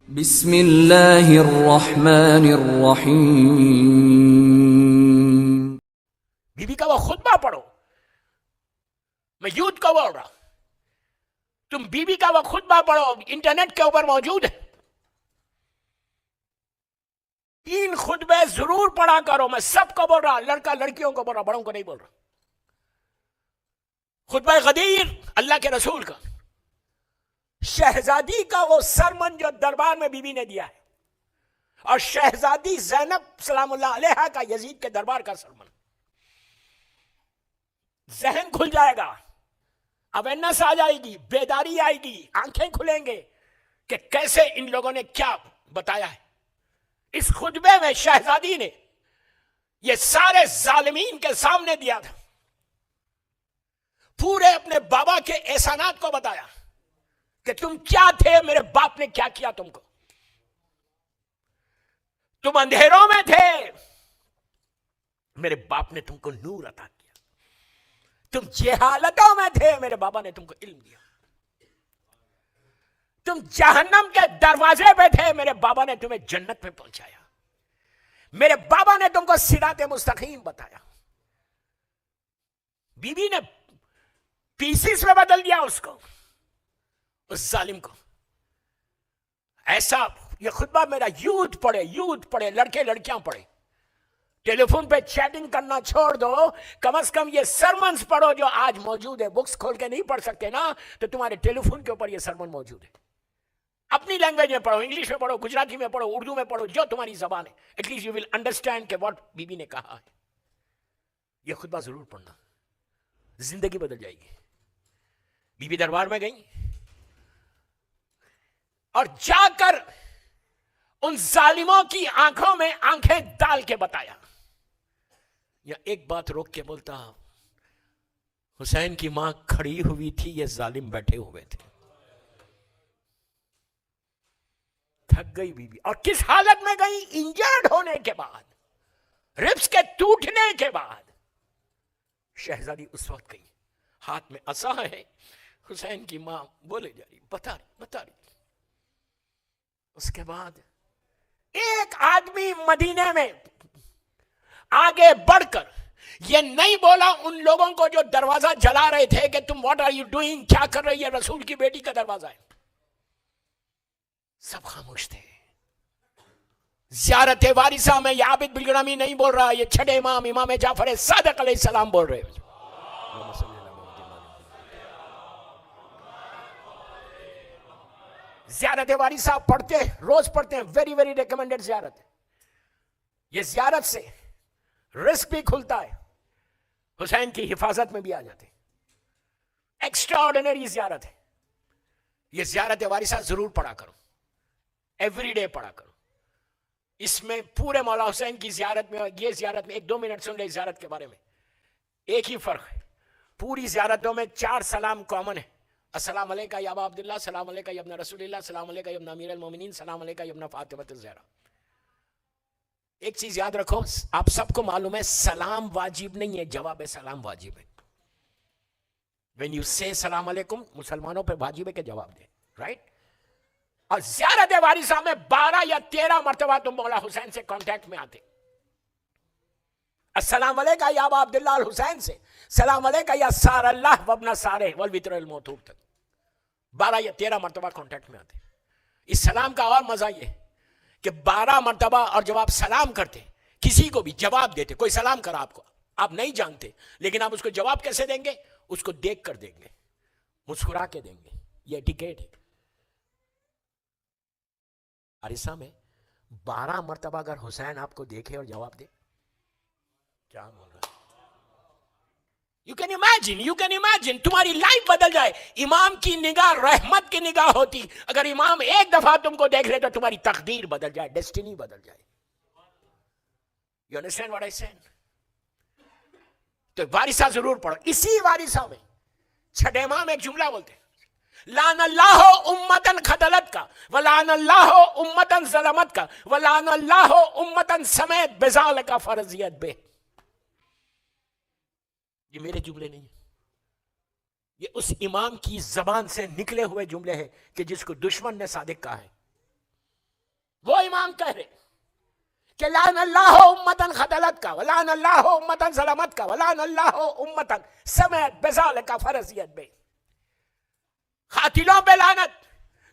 بسم اللہ الرحمن الرحیم. بی بی کا وہ خطبہ پڑھو. میں یوتھ کو بول رہا، تم بی بی کا وہ خطبہ پڑھو، انٹرنیٹ کے اوپر موجود ہے. 3 خطبے ضرور پڑھا کرو. میں سب کو بول رہا، لڑکا لڑکیوں کو بول رہا، بڑوں کو نہیں بول رہا. خطبہ غدیر اللہ کے رسول کا، شہزادی کا وہ سرمن جو دربار میں بی بی نے دیا ہے، اور شہزادی زینب سلام اللہ علیہا کا یزید کے دربار کا سرمن. ذہن کھل جائے گا، اویرنس آ جائے گی، بیداری آئے گی، آنکھیں کھلیں گے کہ کیسے ان لوگوں نے کیا بتایا ہے. اس خطبے میں شہزادی نے یہ سارے ظالمین کے سامنے دیا تھا، پورے اپنے بابا کے احسانات کو بتایا کہ تم کیا تھے، میرے باپ نے کیا کیا تم کو. تم اندھیروں میں تھے، میرے باپ نے تم کو نور عطا کیا. تم جہالتوں میں تھے، میرے بابا نے تم کو علم دیا. تم جہنم کے دروازے پہ تھے، میرے بابا نے تمہیں جنت میں پہنچایا. میرے بابا نے تم کو صراط مستقیم بتایا. بی بی نے پیسز میں بدل دیا اس کو، اس ظالم کو. ایسا یہ خطبہ میرا یوتھ پڑھے، لڑکے لڑکیاں پڑھے. ٹیلی فون پہ چیٹنگ کرنا چھوڑ دو، کم از کم یہ سرمنز پڑھو جو آج موجود ہے. بکس کھول کے نہیں پڑھ سکتے نا، تو تمہارے ٹیلی فون کے اوپر یہ سرمن موجود ہے. اپنی لینگویج میں پڑھو، انگلش میں پڑھو، گجراتی میں پڑھو، اردو میں پڑھو، جو تمہاری زبان ہے. At least you will understand کہ واٹ بی بی نے کہا ہے. یہ خطبہ ضرور پڑھنا، زندگی بدل جائے گی. بی بی دربار میں گئی اور جا کر ان ظالموں کی آنکھوں میں آنکھیں ڈال کے بتایا. یا ایک بات روک کے بولتا، حسین کی ماں کھڑی ہوئی تھی، یہ ظالم بیٹھے ہوئے تھے. تھک گئی بی بی. اور کس حالت میں گئی؟ انجرڈ ہونے کے بعد، ربس کے ٹوٹنے کے بعد. شہزادی اس وقت گئی، ہاتھ میں عصا ہے. حسین کی ماں بولے جا رہی، بتا رہی. اس کے بعد ایک آدمی مدینے میں آگے بڑھ کر یہ نہیں بولا ان لوگوں کو جو دروازہ جلا رہے تھے کہ تم واٹ آر یو ڈوئنگ، کیا کر رہی ہے، رسول کی بیٹی کا دروازہ ہے. سب خاموش تھے. زیارت وارثہ میں یہ عابد بالگرامی نہیں بول رہا، یہ چھٹے امام جعفر صادق علیہ السلام بول رہے. زیارت وارثہ پڑھتے، روز پڑھتے ہیں، ویری ویری ریکمینڈڈ زیارت ہے. یہ زیارت سے رزق بھی کھلتا ہے، حسین کی حفاظت میں بھی آ جاتے. ایکسٹرا آرڈینری زیارت ہے. یہ زیارت وارثہ ضرور پڑھا کرو، ایوری ڈے پڑھا کرو. اس میں پورے مولا حسین کی زیارت میں، یہ زیارت میں 1-2 منٹ سن لے. زیارت کے بارے میں ایک ہی فرق ہے، پوری زیارتوں میں 4 سلام کامن ہے. السلام علیکہ یا ابا عبداللہ، سلام علیکہ یا ابن رسول اللہ، سلام علیکہ یا ابن امیر المومنین، سلام علیکہ یا ابن فاطمہ الزہرا. ایک چیز یاد رکھو، آپ سب کو معلوم ہے سلام واجب نہیں ہے، جواب سلام واجب ہے. when you say سلام علیکم، مسلمانوں پہ واجب ہے کہ جواب دے، رائٹ. اور زیارت وارثہ میں 12 یا 13 مرتبہ تم مولا حسین سے کانٹیکٹ میں آتے. السلام علیکہ یا ابا عبداللہ الحسین سے، سلام علیکہ یا سار اللہ وابن سارے والوتر الموتور تک 12 یا 13 مرتبہ کانٹیکٹ میں آتے. اس سلام کا اور مزہ یہ کہ 12 مرتبہ، اور جب آپ سلام کرتے کسی کو بھی جواب دیتے، کوئی سلام کرا آپ کو، آپ نہیں جانتے، لیکن آپ اس کو جواب کیسے دیں گے؟ اس کو دیکھ کر دیں گے، مسکرا کے دیں گے. یہ ایٹیکیٹ ہے. عرصہ میں 12 مرتبہ اگر حسین آپ کو دیکھے اور جواب دے، کیا بول رہا ہے؟ یو کین امیجن تمہاری لائف بدل جائے. امام کی نگاہ رحمت کی نگاہ ہوتی. اگر امام ایک دفعہ تم کو دیکھ لے تو تمہاری تقدیر بدل جائے، ڈیسٹینی بدل جائے. You understand what I said? تو وارثہ ضرور پڑھو. اسی وارثہ میں چھٹے امام ایک جملہ بولتے ہیں، لعن اللہ امتن خدلت کا، ولعن اللہ امتن ظلمت کا، ولعن اللہ امتن سمیت بذالک فرضیت بے. یہ میرے جملے نہیں ہیں، یہ اس امام کی زبان سے نکلے ہوئے جملے ہیں کہ جس کو دشمن نے صادق کہا ہے. امام کہہ رہے کہ لعن اللہ امتن خدلت کا ولعن اللہ امتن ظلمت کا ولعن اللہ امتن سمعت بذالک فرضیت بے. قاتلوں پہ لعنت،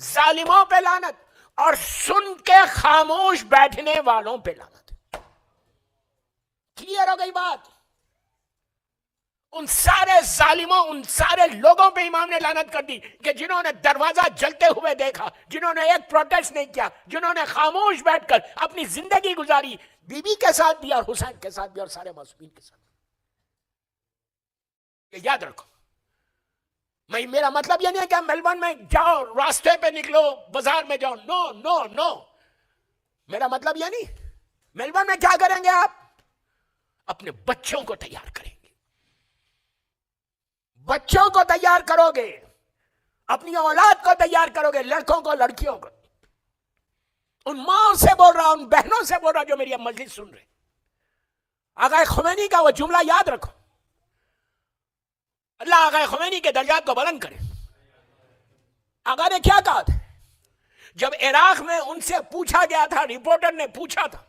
ظالموں پہ لعنت، اور سن کے خاموش بیٹھنے والوں پہ لعنت. کلیئر ہو گئی بات؟ ان سارے ظالموں، ان سارے لوگوں پہ امام نے لعنت کر دی کہ جنہوں نے دروازہ جلتے ہوئے دیکھا، جنہوں نے ایک پروٹیسٹ نہیں کیا، جنہوں نے خاموش بیٹھ کر اپنی زندگی گزاری، بی بی کے ساتھ بھی اور حسین کے ساتھ بھی اور سارے معصومین کے ساتھ. یہ یاد رکھو. میرا مطلب یہ نہیں ہے کہ میلبورن میں جاؤ، راستے پہ نکلو، بازار میں جاؤ. نو نو نو، میرا مطلب یہ نہیں. میلبورن میں کیا کریں گے آپ؟ اپنے بچوں کو تیار کریں گے. بچوں کو تیار کرو گے، اپنی اولاد کو تیار کرو گے، لڑکوں کو، لڑکیوں کو. ان ماں سے بول رہا، ان بہنوں سے بول رہا جو میری مجلس سن رہے. آقا خمینی کا وہ جملہ یاد رکھو. اللہ آقا خمینی کے درجات کو بلند کرے. آقا نے کیا کہا تھا جب عراق میں ان سے پوچھا گیا تھا، رپورٹر نے پوچھا تھا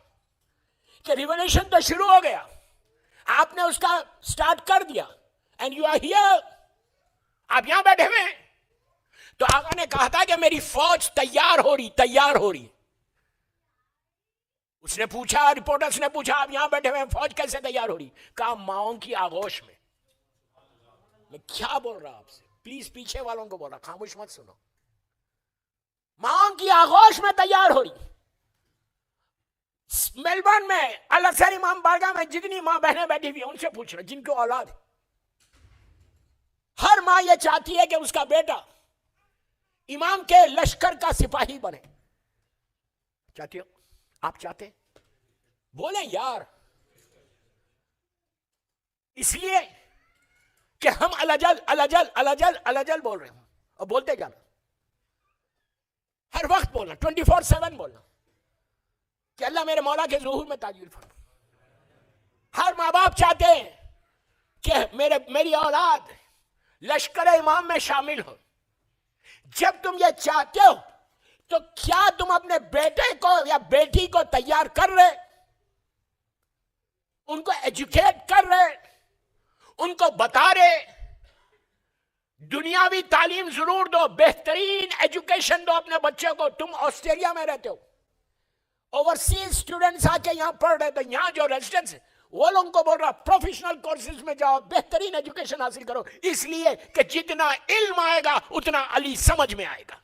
کہ ریولیوشن تو شروع ہو گیا، آپ نے اس کا سٹارٹ کر دیا، اینڈ یو آر ہیئر، آپ یہاں بیٹھے ہوئے ہیں. تو آقا نے کہا تھا کہ میری فوج تیار ہو رہی. اس نے پوچھا، رپورٹرز نے پوچھا آپ یہاں بیٹھے ہوئے ہیں، فوج کیسے تیار ہو رہی؟ کہا ماؤں کی آغوش میں. میں کیا بول رہا آپ سے؟ پلیز پیچھے والوں کو بول رہا، خاموش مت سنو. ماؤں کی آغوش میں تیار ہو رہی. میلبورن میں الازہر امام بارگاہ میں جتنی ماں بہنیں بیٹھی ہوئی ان سے پوچھ رہا، جن کو اولاد ہے، ہر ماں یہ چاہتی ہے کہ اس کا بیٹا امام کے لشکر کا سپاہی بنے. چاہتی ہو؟ آپ چاہتے ہیں؟ بولیں یار. اس لیے کہ ہم الجل بول رہے ہیں اور بولتے جانا، ہر وقت بولنا، 24/7 بولنا کہ اللہ میرے مولا کے ظہور میں تاجیل فرما. ہر ماں باپ چاہتے ہیں کہ میری اولاد لشکر امام میں شامل ہو. جب تم یہ چاہتے ہو تو کیا تم اپنے بیٹے کو یا بیٹی کو تیار کر رہے، ان کو ایجوکیٹ کر رہے، ان کو بتا رہے؟ دنیاوی تعلیم ضرور دو، بہترین ایجوکیشن دو اپنے بچوں کو. تم آسٹریلیا میں رہتے ہو، اوورسیز اسٹوڈنٹس آ کے یہاں پڑھ رہے، تو یہاں جو ریزیڈنٹس ہیں وہ لوگوں کو بول رہا پروفیشنل کورسز میں جاؤ، بہترین ایجوکیشن حاصل کرو. اس لیے کہ جتنا علم آئے گا اتنا علی سمجھ میں آئے گا.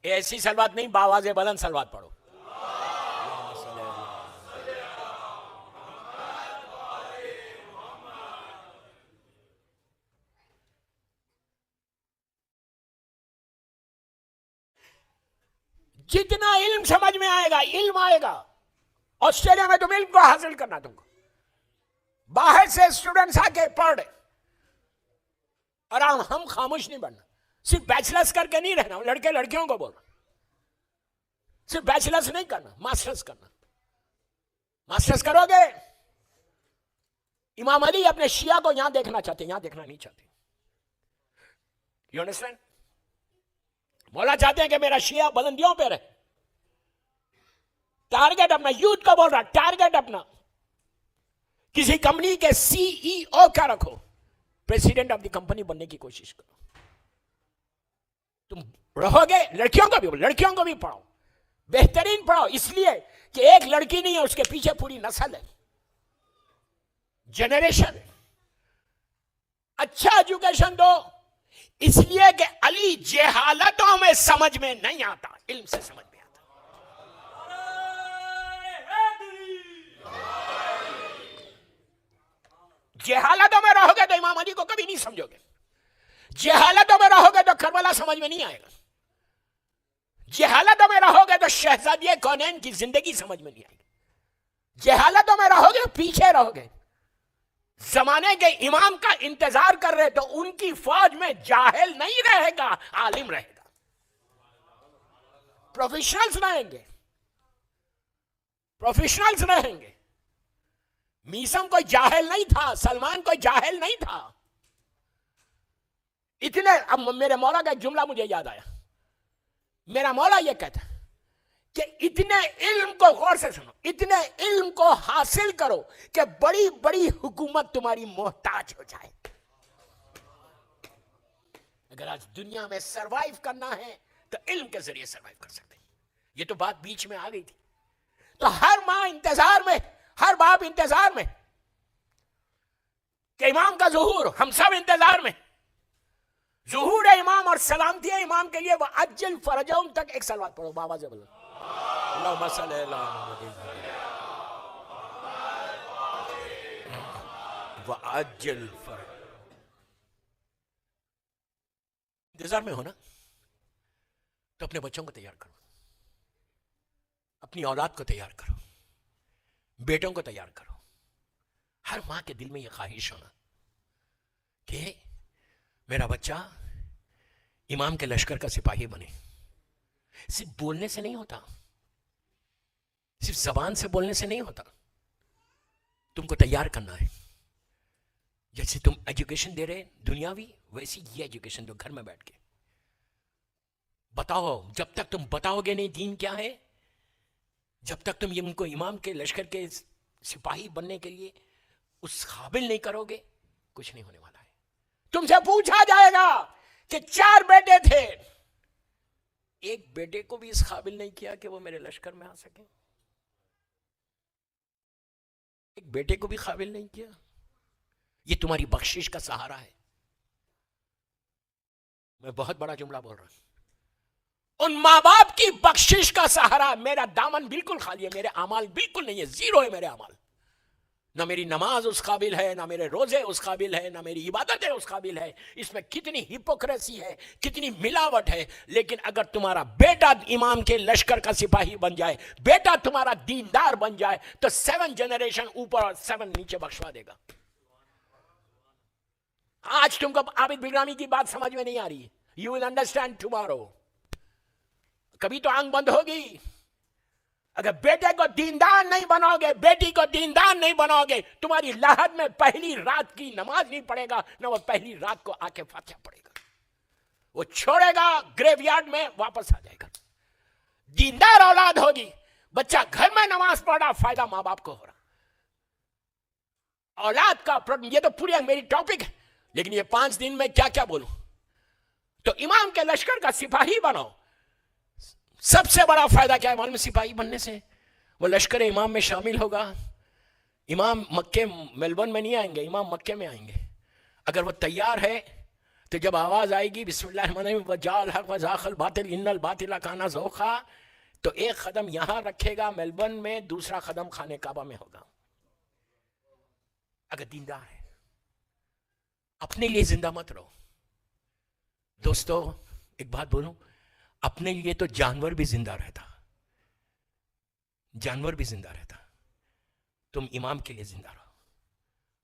ایسی سلوات نہیں، باواز بلند سلوات پڑھو. جتنا علم سمجھ میں آئے گا، علم آئے گا. آسٹریلیا میں تم علم کو حاصل کرنا، تم کو باہر سے اسٹوڈنٹس آ کے پڑھ رہے، اور ہم خاموش نہیں بننا. صرف بیچلرز کر کے نہیں رہنا. لڑکے لڑکیوں کو بول رہا، صرف بیچلرز نہیں کرنا، ماسٹرز کرنا. ماسٹرز کرو گے. امام علی اپنے شیعہ کو یہاں دیکھنا چاہتے، یہاں دیکھنا نہیں چاہتے. You understand? مولا چاہتے ہیں کہ میرا شیعہ بلندیوں پہ رہے. ٹارگٹ اپنا یوتھ کا بول رہا، ٹارگٹ اپنا کسی کمپنی کے CEO کا رکھو، پریزیڈنٹ آف دی کمپنی بننے کی کوشش کرو. تم رہو گے. لڑکیوں کو بھی پڑھاؤ، بہترین پڑھاؤ. اس لیے کہ ایک لڑکی نہیں ہے، اس کے پیچھے پوری نسل ہے، جنریشن ہے. اچھا ایجوکیشن دو. اس لیے کہ علی جہالتوں میں سمجھ میں نہیں آتا، علم سے سمجھ میں آتا. جہالتوں میں رہو گے تو امام علی کو کبھی نہیں سمجھو گے. جہالتوں میں رہو گے تو کربلا سمجھ میں نہیں آئے گا. جہالتوں میں رہو گے تو شہزادی کونین کی زندگی سمجھ میں نہیں آئے گی. جہالتوں میں رہو گے پیچھے رہو گے. زمانے کے امام کا انتظار کر رہے تو ان کی فوج میں جاہل نہیں رہے گا، عالم رہے گا، پروفیشنلز رہیں گے، پروفیشنلز رہیں گے۔ میسم کوئی جاہل نہیں تھا، سلمان کوئی جاہل نہیں تھا۔ اتنے، اب میرے مولا کا ایک جملہ مجھے یاد آیا، میرا مولا یہ کہتا ہے کہ اتنے علم کو، غور سے سنو، اتنے علم کو حاصل کرو کہ بڑی بڑی حکومت تمہاری محتاج ہو جائے۔ اگر آج دنیا میں سروائیو کرنا ہے تو علم کے ذریعے سروائیو کر سکتے ہیں۔ یہ تو بات بیچ میں آ گئی تھی۔ تو ہر ماں انتظار میں، ہر باپ انتظار میں کہ امام کا ظہور، ہم سب انتظار میں۔ ظہور امام اور سلامتی امام کے لیے وہ اجل فرجہم تک ایک صلوات پڑھو، بابا سے بولو اللہم صلی علی محمد وعجل فرج۔ انتظار میں ہو نا، تو اپنے بچوں کو تیار کرو، اپنی اولاد کو تیار کرو، بیٹوں کو تیار کرو۔ ہر ماں کے دل میں یہ خواہش ہونا کہ میرا بچہ امام کے لشکر کا سپاہی بنے۔ صرف بولنے سے نہیں ہوتا، صرف زبان سے بولنے سے نہیں ہوتا، تم کو تیار کرنا ہے۔ جیسے تم ایجوکیشن دے رہے دنیاوی، ویسی یہ ایجوکیشن دو گھر میں بیٹھ کے۔ بتاؤ، جب تک تم بتاؤ گے نہیں دین کیا ہے، جب تک تم ان کو امام کے لشکر کے سپاہی بننے کے لیے اس قابل نہیں کرو گے، کچھ نہیں ہونے والا ہے۔ تم سے پوچھا جائے گا کہ 4 بیٹے تھے، ایک بیٹے کو بھی اس قابل نہیں کیا کہ وہ میرے لشکر میں آ سکے، ایک بیٹے کو بھی قابل نہیں کیا۔ یہ تمہاری بخشش کا سہارا ہے۔ میں بہت بڑا جملہ بول رہا ہوں، ان ماں باپ کی بخشش کا سہارا۔ میرا دامن بالکل خالی ہے، میرے اعمال بالکل نہیں ہے، زیرو ہے میرے اعمال۔ نہ میری نماز اس قابل ہے، نہ میرے روزے اس قابل ہے، نہ میری عبادتیں اس قابل ہے۔ اس میں کتنی ہپوکریسی ہے، کتنی ملاوٹ ہے۔ لیکن اگر تمہارا بیٹا امام کے لشکر کا سپاہی بن جائے، بیٹا تمہارا دیندار بن جائے، تو 7 جنریشن اوپر اور 7 نیچے بخشوا دے گا۔ آج تم کو عابد بگرامی کی بات سمجھ میں نہیں آ رہی، یو ول انڈرسٹینڈ ٹمارو۔ کبھی تو آنکھ بند ہوگی۔ اگر بیٹے کو دیندار نہیں بناؤ گے، بیٹی کو دیندار نہیں بناؤ گے، تمہاری لاحد میں پہلی رات کی نماز نہیں پڑھے گا، نہ وہ پہلی رات کو آ کے فاتحہ پڑھے گا۔ وہ چھوڑے گا گریو یارڈ میں، واپس آ جائے گا۔ دیندار اولاد ہوگی، بچہ گھر میں نماز پڑھ رہا، فائدہ ماں باپ کو ہو رہا۔ اولاد کا یہ تو پوری میری ٹاپک ہے، لیکن یہ 5 دن میں کیا کیا بولوں۔ تو امام کے لشکر کا سپاہی بناؤ۔ سب سے بڑا فائدہ کیا ہے معلوم؟ سپاہی بننے سے وہ لشکر امام میں شامل ہوگا۔ امام مکے میلبورن میں نہیں آئیں گے، امام مکے میں آئیں گے۔ اگر وہ تیار ہے تو جب آواز آئے گی بسم اللہ الرحمن الرحیم وجاء الحق وزاق الباطل ان الباطل کان زہوقا، تو ایک قدم یہاں رکھے گا میلبورن میں، دوسرا قدم خانہ کعبہ میں ہوگا۔ اگر دیندار ہے، اپنے لیے زندہ مت رہو۔ دوستو ایک بات بولوں، اپنے لیے تو جانور بھی زندہ رہتا، جانور بھی زندہ رہتا، تم امام کے لیے زندہ رہو۔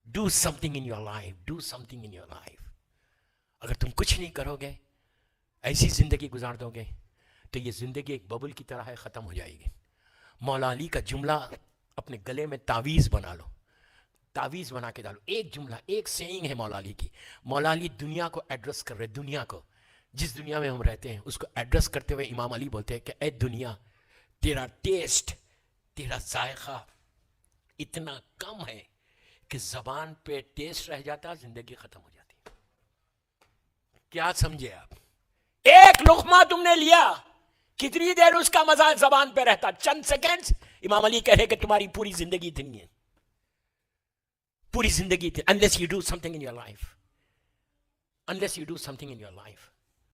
Do some thing in your life, do some thing in your life. اگر تم کچھ نہیں کرو گے، ایسی زندگی گزار دو گے، تو یہ زندگی ایک ببل کی طرح ہے، ختم ہو جائے گی۔ مولا علی کا جملہ اپنے گلے میں تعویذ بنا لو، تعویذ بنا کے ڈالو۔ ایک جملہ، ایک سینگ ہے مولا علی کی۔ مولا علی دنیا کو ایڈریس کر رہے، دنیا کو، جس دنیا میں ہم رہتے ہیں اس کو ایڈریس کرتے ہوئے امام علی بولتے ہیں کہ اے دنیا، تیرا ٹیسٹ، تیرا ذائقہ اتنا کم ہے کہ زبان پہ ٹیسٹ رہ جاتا، زندگی ختم ہو جاتی۔ کیا سمجھے آپ؟ ایک لقمہ تم نے لیا، کتنی دیر اس کا مزہ زبان پہ رہتا؟ چند سیکنڈز۔ امام علی کہے کہ تمہاری پوری زندگی اتنی ہے، پوری زندگی اتنی۔ unless you do something in your life, unless you do something in your life.